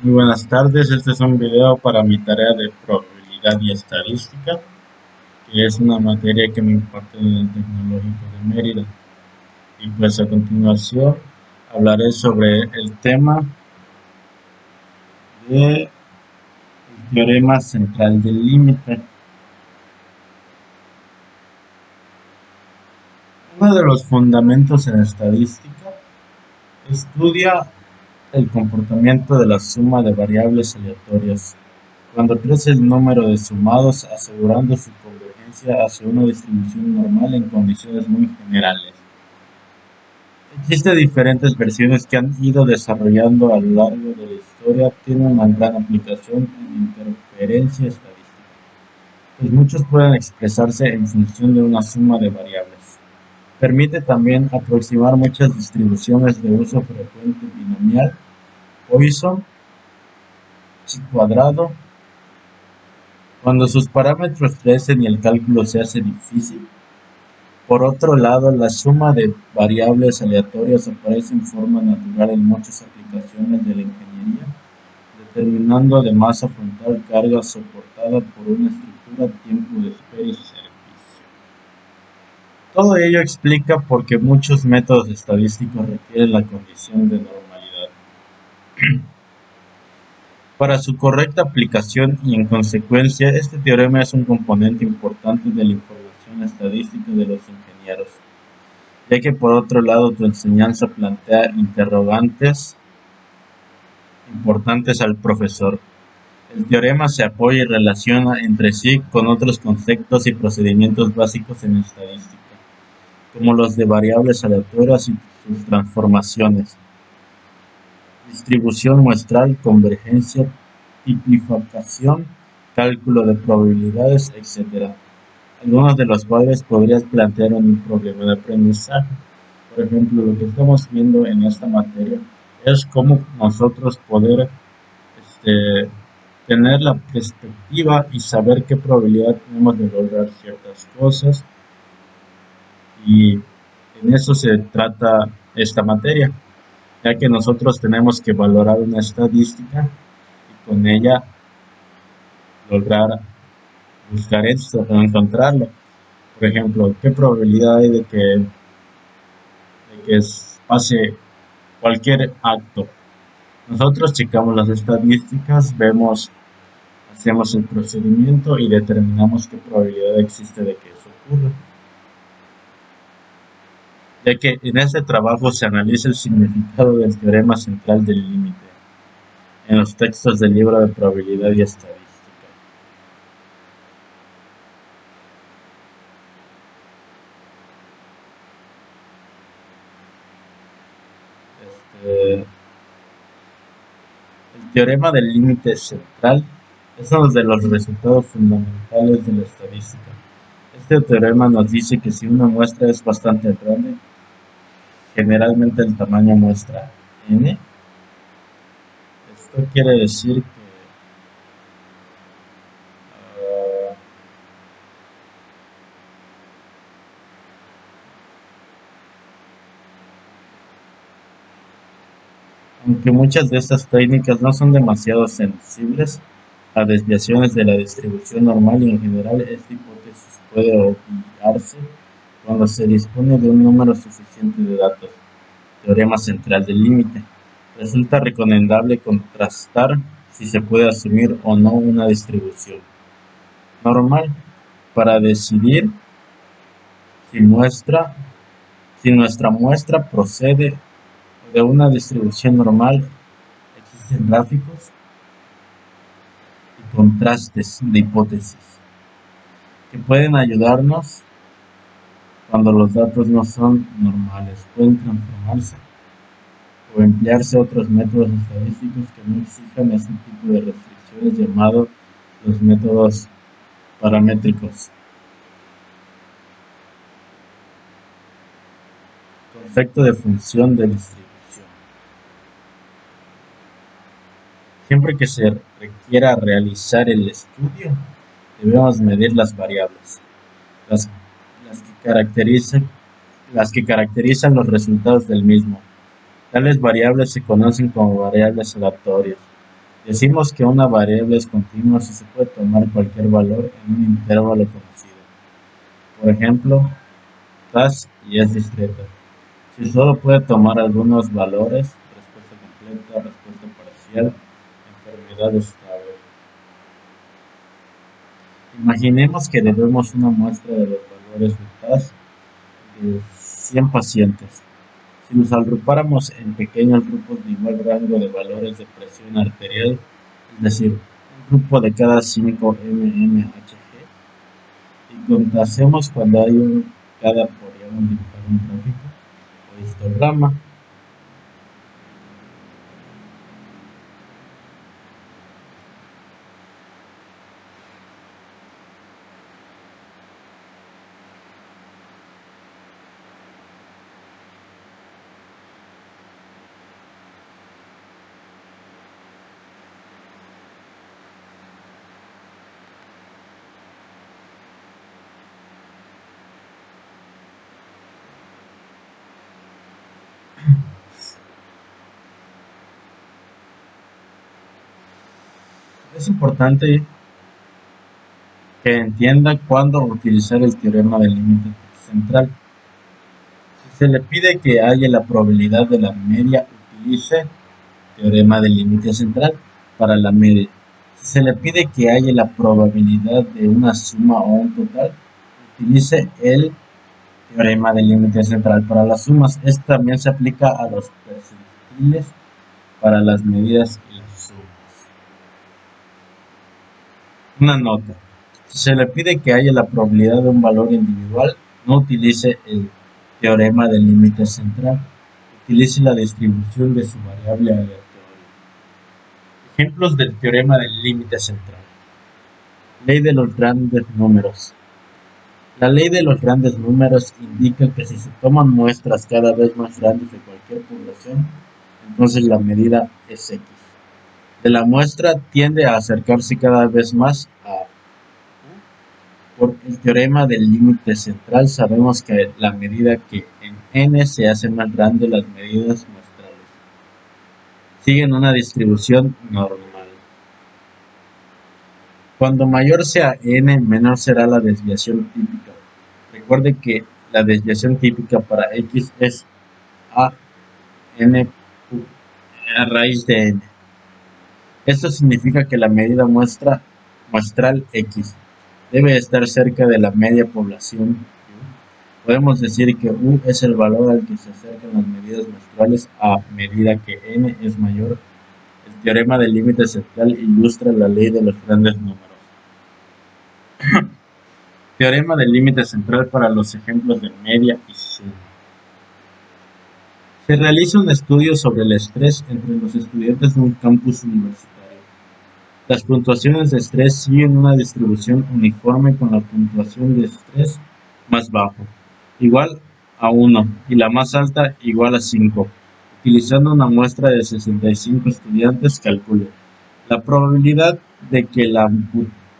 Muy buenas tardes, este es un video para mi tarea de probabilidad y estadística, que es una materia que me imparte en el Tecnológico de Mérida. Y pues a continuación hablaré sobre el tema del teorema central del límite. Uno de los fundamentos en estadística estudia el comportamiento de la suma de variables aleatorias cuando crece el número de sumados, asegurando su convergencia hacia una distribución normal en condiciones muy generales. Existen diferentes versiones que han ido desarrollando a lo largo de la historia, tienen una gran aplicación en interferencia estadística, pues muchos pueden expresarse en función de una suma de variables. Permite también aproximar muchas distribuciones de uso frecuente binomial, Poisson, chi cuadrado. Cuando sus parámetros crecen y el cálculo se hace difícil. Por otro lado, la suma de variables aleatorias aparece en forma natural en muchas aplicaciones de la ingeniería, determinando además afrontar carga soportada por una estructura tiempo de espera y servicio. Todo ello explica por qué muchos métodos estadísticos requieren la condición de normalidad para su correcta aplicación y, en consecuencia, este teorema es un componente importante de la información estadística de los ingenieros, ya que por otro lado tu enseñanza plantea interrogantes importantes al profesor. El teorema se apoya y relaciona entre sí con otros conceptos y procedimientos básicos en estadística, como los de variables aleatorias y sus transformaciones, distribución muestral, convergencia, tipificación, cálculo de probabilidades, etc. Algunos de los cuales podrías plantear un problema de aprendizaje. Por ejemplo, lo que estamos viendo en esta materia es cómo nosotros poder tener la perspectiva y saber qué probabilidad tenemos de lograr ciertas cosas, y en eso se trata esta materia, ya que nosotros tenemos que valorar una estadística y con ella lograr buscar esto o encontrarlo. Por ejemplo, qué probabilidad hay de que pase cualquier acto. Nosotros checamos las estadísticas, hacemos el procedimiento y determinamos qué probabilidad existe de que eso ocurra. Ya que en este trabajo se analiza el significado del teorema central del límite en los textos del libro de probabilidad y estadística. El teorema del límite central es uno de los resultados fundamentales de la estadística. Este teorema nos dice que si una muestra es bastante grande, generalmente el tamaño muestra n, esto quiere decir que aunque muchas de estas técnicas no son demasiado sensibles a desviaciones de la distribución normal, y en general esta hipótesis puede obviarse cuando se dispone de un número suficiente de datos. Teorema central del límite. Resulta recomendable contrastar si se puede asumir o no una distribución normal para decidir si nuestra muestra procede de una distribución normal. Existen gráficos y contrastes de hipótesis que pueden ayudarnos cuando los datos no son normales. Pueden transformarse o emplearse otros métodos estadísticos que no exijan este tipo de restricciones, llamados los métodos paramétricos. Concepto de función de distribución. Siempre que se requiera realizar el estudio, debemos medir las variables, las que caracterizan los resultados del mismo. Tales variables se conocen como variables aleatorias. Decimos que una variable es continua si se puede tomar cualquier valor en un intervalo conocido. Por ejemplo, tas y es discreta. Si solo puede tomar algunos valores, respuesta completa, respuesta parcial, enfermedad estable. Imaginemos que debemos una muestra de los valores de TAS de 100 pacientes. Si los agrupáramos en pequeños grupos de igual rango de valores de presión arterial, es decir, un grupo de cada 5 mmHg, y contásemos cuando hay cada, podríamos dibujar un gráfico o histograma. Es importante que entienda cuándo utilizar el teorema del límite central. Si se le pide que haya la probabilidad de la media, utilice teorema del límite central para la media. Si se le pide que haya la probabilidad de una suma o un total, utilice el teorema del límite central para las sumas. Esto también se aplica a los percentiles para las medidas y las sumas. Una nota: si se le pide que haya la probabilidad de un valor individual, no utilice el teorema del límite central, utilice la distribución de su variable aleatoria. Ejemplos del teorema del límite central. Ley de los grandes números. La ley de los grandes números indica que si se toman muestras cada vez más grandes de cualquier población, entonces la medida es x. De la muestra tiende a acercarse cada vez más a. Por el teorema del límite central sabemos que a medida que en n se hacen más grandes las medidas muestrales, siguen una distribución normal. Cuando mayor sea n, menor será la desviación típica. Recuerde que la desviación típica para x es a n a raíz de n. Esto significa que la medida muestral x debe estar cerca de la media población. Podemos decir que u es el valor al que se acercan las medidas muestrales a medida que n es mayor. El teorema del límite central ilustra la ley de los grandes números. Teorema del límite central para los ejemplos de media y suma. Se realiza un estudio sobre el estrés entre los estudiantes de un campus universitario. Las puntuaciones de estrés siguen una distribución uniforme con la puntuación de estrés más bajo, igual a 1, y la más alta igual a 5. Utilizando una muestra de 65 estudiantes, calcule la probabilidad de que la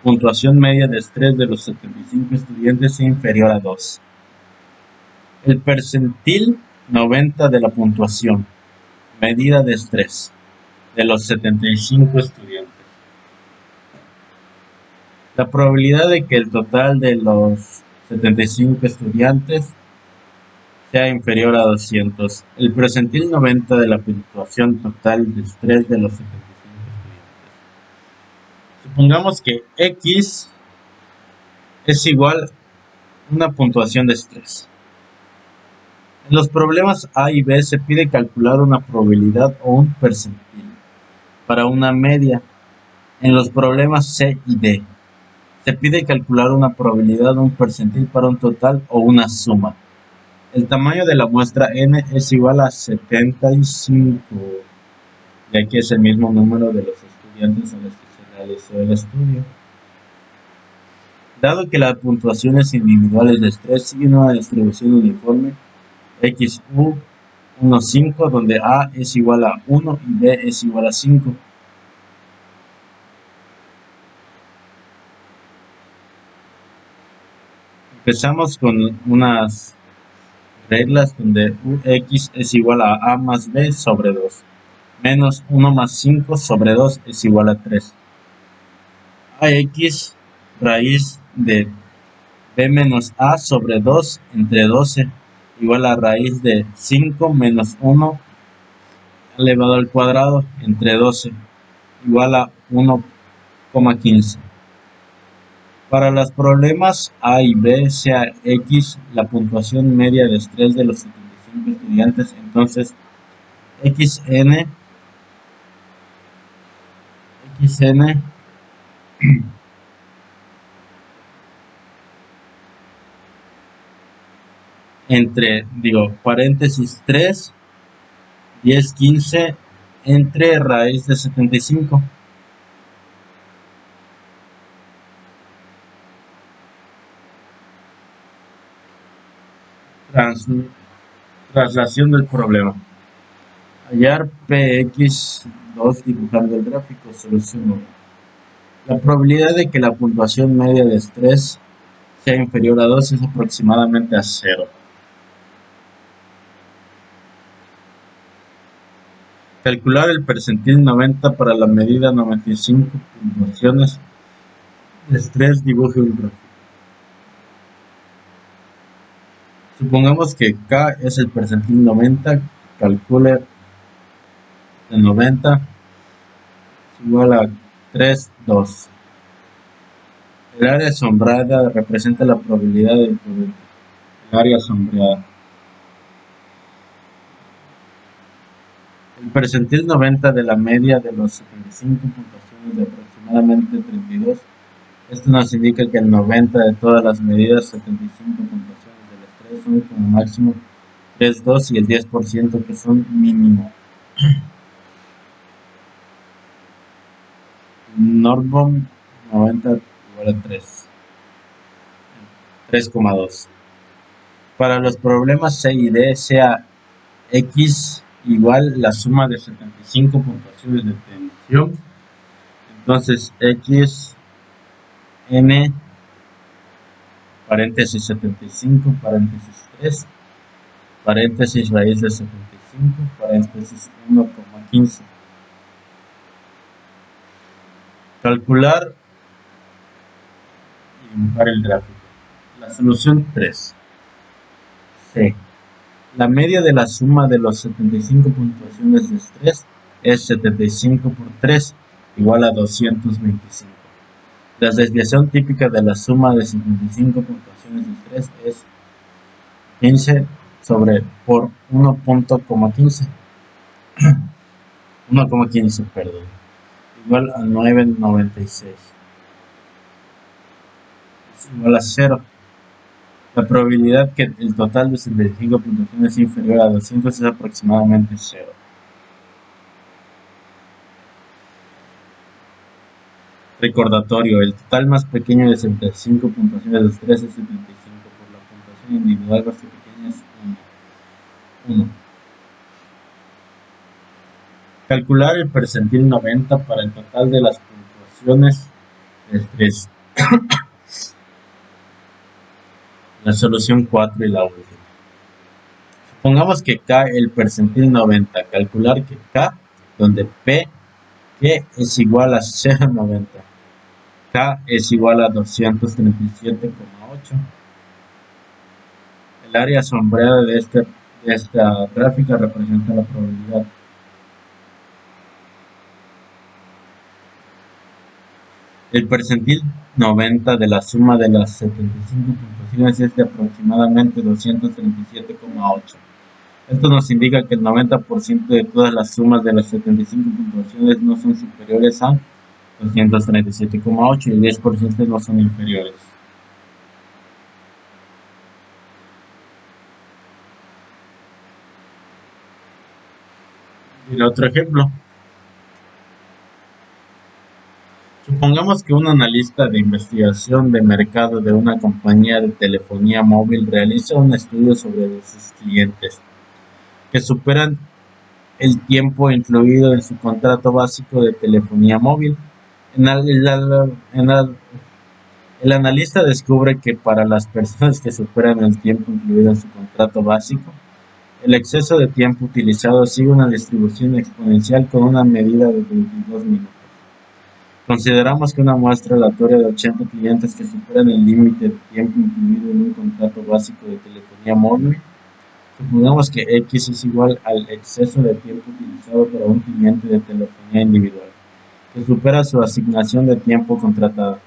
puntuación media de estrés de los 75 estudiantes sea inferior a 2. El percentil 90 de la puntuación, medida de estrés, de los 75 estudiantes. La probabilidad de que el total de los 75 estudiantes sea inferior a 200. El percentil 90 de la puntuación total de estrés de los 75 estudiantes. Supongamos que X es igual a una puntuación de estrés. En los problemas A y B se pide calcular una probabilidad o un percentil para una media. En los problemas C y D se pide calcular una probabilidad o un percentil para un total o una suma. El tamaño de la muestra n es igual a 75, ya que es el mismo número de los estudiantes a los que se realizó el estudio. Dado que las puntuaciones individuales de estrés siguen una distribución uniforme, XU 1,5, donde A es igual a 1 y B es igual a 5. Empezamos con unas reglas donde UX es igual a A más B sobre 2. menos 1 más 5 sobre 2 es igual a 3. Ax raíz de b menos a sobre 2 entre 12 igual a raíz de 5 menos 1 elevado al cuadrado entre 12 igual a 1,15. Para los problemas A y B, sea X la puntuación media de estrés de los 75 estudiantes, entonces xn entre, paréntesis 3, 10, 15, entre raíz de 75. Traslación del problema. Hallar Px2 dibujando el gráfico. Solución 1. La probabilidad de que la puntuación media de estrés sea inferior a 2 es aproximadamente a 0. Calcular el percentil 90 para la medida 95 puntuaciones de estrés. Dibuje un gráfico. Supongamos que K es el percentil 90, calcule de 90 es igual a 3,2. El área sombreada representa la probabilidad de el área sombreada. El percentil 90 de la media de los 75 puntuaciones de aproximadamente 32. Esto nos indica que el 90 de todas las medidas 75 puntuaciones del estrés son como máximo 3,2 y el 10% que son mínimo. Norm 90 igual a 3,2. Para los problemas C y D, sea X igual la suma de 75 puntuaciones de tensión. Entonces X n paréntesis 75 paréntesis 3 paréntesis raíz de 75 paréntesis 1,15. Calcular y dibujar el gráfico. La solución 3. C. La media de la suma de los 75 puntuaciones de estrés es 75 por 3 igual a 225. La desviación típica de la suma de 75 puntuaciones de estrés es 15 por 1,15, igual a 9,96. Es igual a 0. La probabilidad que el total de 75 puntuaciones es inferior a 200 es aproximadamente 0. Recordatorio: el total más pequeño de 75 puntuaciones de estrés es 75, por la puntuación individual más pequeña es 1. Calcular el percentil 90 para el total de las puntuaciones de estrés. La solución 4 y la última. Supongamos que K el percentil 90. Calcular que K, donde P que es igual a 0,90. K es igual a 237,8. El área sombreada de esta gráfica representa la probabilidad. El percentil 90 de la suma de las 75 puntuaciones es de aproximadamente 237,8. Esto nos indica que el 90% de todas las sumas de las 75 puntuaciones no son superiores a 237,8 y el 10% no son inferiores. Y el otro ejemplo. Supongamos que un analista de investigación de mercado de una compañía de telefonía móvil realiza un estudio sobre sus clientes que superan el tiempo incluido en su contrato básico de telefonía móvil. El analista descubre que para las personas que superan el tiempo incluido en su contrato básico, El exceso de tiempo utilizado sigue una distribución exponencial con una medida de 22 minutos. Consideramos que una muestra aleatoria de 80 clientes que superan el límite de tiempo incluido en un contrato básico de telefonía móvil. Supongamos que X es igual al exceso de tiempo utilizado para un cliente de telefonía individual, que supera su asignación de tiempo contratada.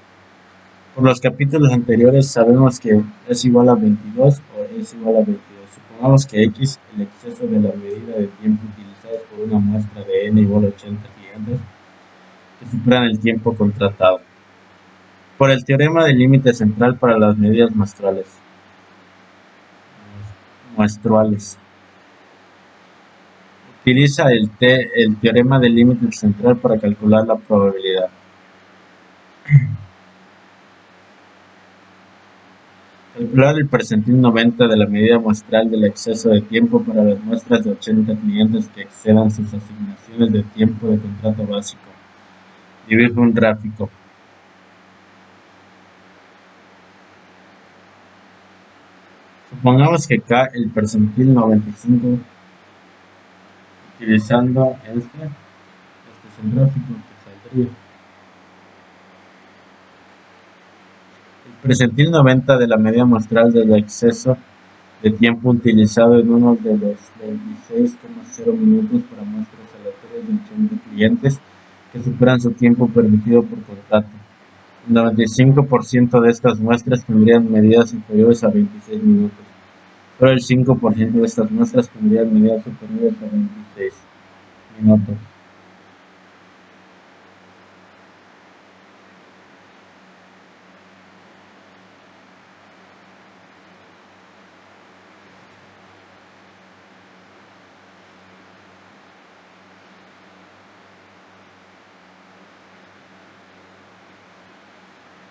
Por los capítulos anteriores sabemos que es igual a 22 o es igual a 22. Supongamos que X, el exceso de la medida de tiempo utilizado por una muestra de N igual a 80 clientes que superan el tiempo contratado. Por el teorema del límite central para las medidas muestrales. Utiliza el teorema del límite central para calcular la probabilidad. Calcular el percentil 90 de la medida muestral del exceso de tiempo para las muestras de 80 clientes que excedan sus asignaciones de tiempo de contrato básico. Dibujo un gráfico. Supongamos que K el percentil 95 utilizando este es el gráfico que saldría. El percentil 90 de la medida muestral del exceso de tiempo utilizado en uno de los 26,0 minutos para muestras aleatorias de 80 clientes que superan su tiempo permitido por contrato. El 95% de estas muestras tendrían medidas inferiores a 26 minutos. Solo el 5% de estas muestras tendrían medidas superiores a 26 minutos.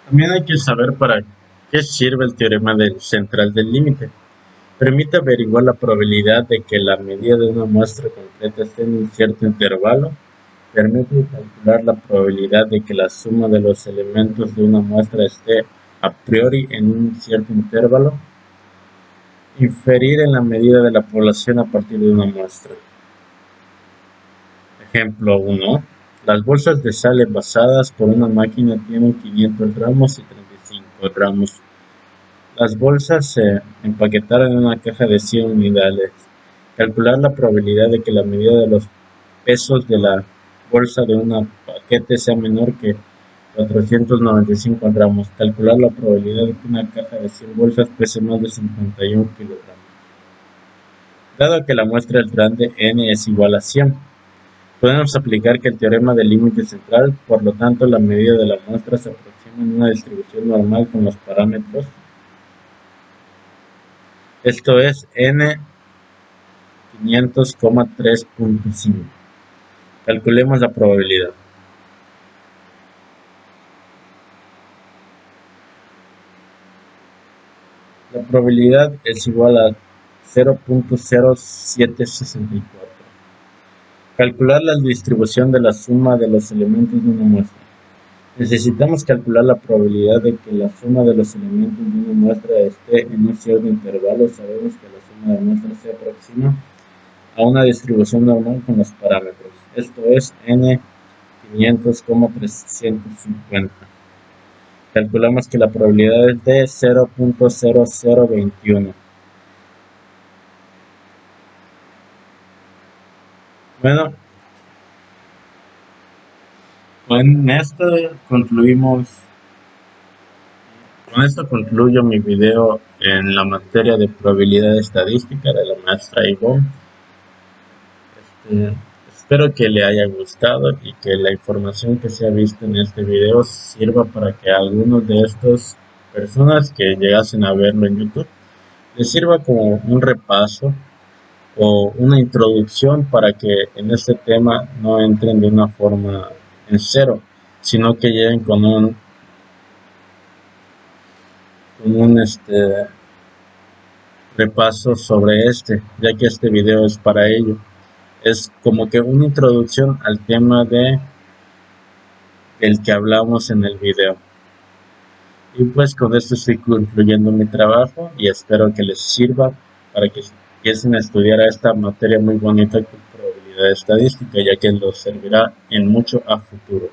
También hay que saber para qué sirve el teorema central del límite. Permite averiguar la probabilidad de que la medida de una muestra completa esté en un cierto intervalo. Permite calcular la probabilidad de que la suma de los elementos de una muestra esté a priori en un cierto intervalo. Inferir en la medida de la población a partir de una muestra. Ejemplo 1. Las bolsas de sal envasadas por una máquina tienen 500 gramos y 35 gramos. Las bolsas se empaquetaron en una caja de 100 unidades. Calcular la probabilidad de que la medida de los pesos de la bolsa de un paquete sea menor que 495 gramos. Calcular la probabilidad de que una caja de 100 bolsas pese más de 51 kilogramos. Dado que la muestra es grande, n es igual a 100. Podemos aplicar que el teorema del límite central, por lo tanto la medida de la muestra se aproxima en una distribución normal con los parámetros. Esto es n 500,3.5. Calculemos la probabilidad. La probabilidad es igual a 0.0764. Calcular la distribución de la suma de los elementos de una muestra. Necesitamos calcular la probabilidad de que la suma de los elementos de una muestra esté en un cierto intervalo. Sabemos que la suma de muestras se aproxima a una distribución normal con los parámetros. Esto es n 500,350. Calculamos que la probabilidad es de 0.0021. Bueno, con esto concluyo mi video en la materia de probabilidad estadística de la maestra Ivonne. Espero que le haya gustado y que la información que se ha visto en este video sirva para que algunos de estas personas que llegasen a verlo en YouTube les sirva como un repaso o una introducción para que en este tema no entren de una forma en cero, sino que lleguen con un repaso sobre ya que este video es para ello. Es como que una introducción al tema del que hablamos en el video. Y pues con esto estoy concluyendo mi trabajo y espero que les sirva para que empiecen a estudiar esta materia muy bonita que es probabilidad estadística, ya que los servirá en mucho a futuro.